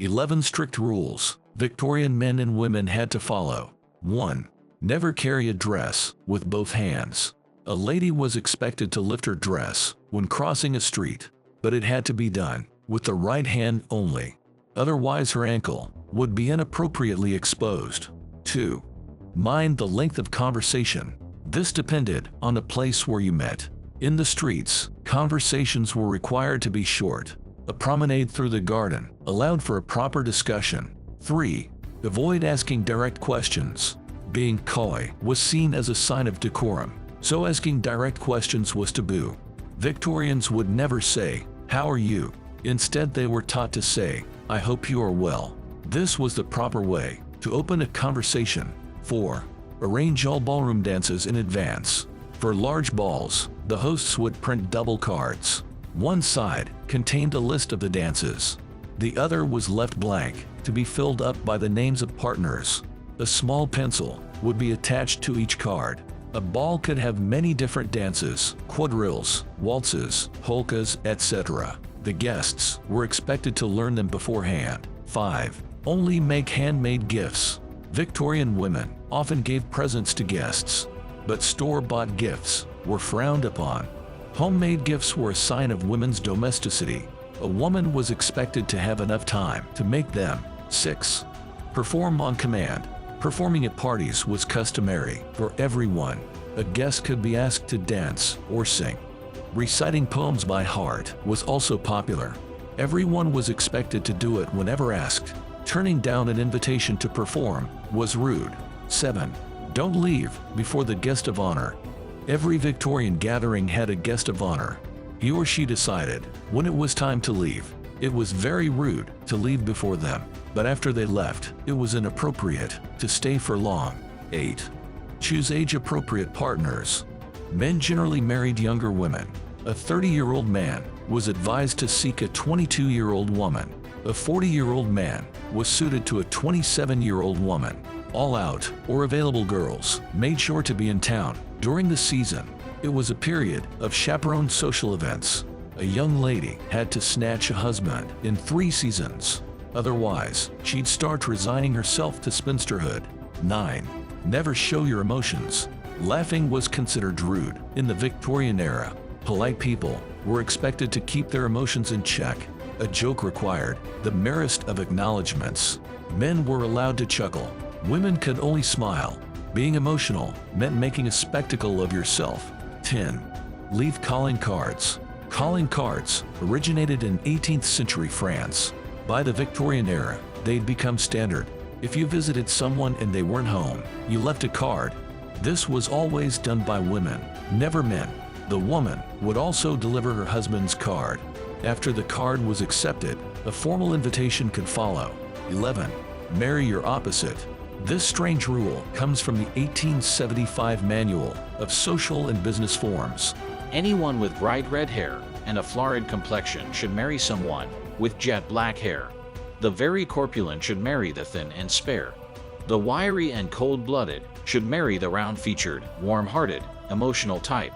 11 strict rules Victorian men and women had to follow. 1. Never carry a dress with both hands. A lady was expected to lift her dress when crossing a street, but it had to be done with the right hand only. Otherwise, her ankle would be inappropriately exposed. 2. Mind the length of conversation. This depended on the place where you met. In the streets, conversations were required to be short. A promenade through the garden allowed for a proper discussion. 3. Avoid asking direct questions. Being coy was seen as a sign of decorum, so asking direct questions was taboo. Victorians would never say, "How are you?" Instead, they were taught to say, "I hope you are well." This was the proper way to open a conversation. 4. Arrange all ballroom dances in advance. For large balls, the hosts would print double cards. One side contained a list of the dances. The other was left blank to be filled up by the names of partners. A small pencil would be attached to each card. A ball could have many different dances, quadrilles, waltzes, polkas, etc. The guests were expected to learn them beforehand. 5. Only make handmade gifts. Victorian women often gave presents to guests, but store-bought gifts were frowned upon. Homemade gifts were a sign of women's domesticity. A woman was expected to have enough time to make them. 6. Perform on command. Performing at parties was customary for everyone. A guest could be asked to dance or sing. Reciting poems by heart was also popular. Everyone was expected to do it whenever asked. Turning down an invitation to perform was rude. 7. Don't leave before the guest of honor. Every Victorian gathering had a guest of honor. He or she decided when it was time to leave. It was very rude to leave before them, but after they left, it was inappropriate to stay for long. 8. Choose age-appropriate partners. Men generally married younger women. A 30-year-old man was advised to seek a 22-year-old woman. A 40-year-old man was suited to a 27-year-old woman. All out or available girls made sure to be in town during the season. It was a period of chaperoned social events. A young lady had to snatch a husband in 3 seasons. Otherwise, she'd start resigning herself to spinsterhood. 9. Never show your emotions. Laughing was considered rude in the Victorian era. Polite people were expected to keep their emotions in check. A joke required the merest of acknowledgments. Men were allowed to chuckle. Women could only smile. Being emotional meant making a spectacle of yourself. 10. Leave calling cards. Calling cards originated in 18th century France. By the Victorian era, they'd become standard. If you visited someone and they weren't home, you left a card. This was always done by women, never men. The woman would also deliver her husband's card. After the card was accepted, a formal invitation could follow. 11. Marry your opposite. This strange rule comes from the 1875 Manual of Social and Business Forms. Anyone with bright red hair and a florid complexion should marry someone with jet black hair. The very corpulent should marry the thin and spare. The wiry and cold-blooded should marry the round-featured, warm-hearted, emotional type.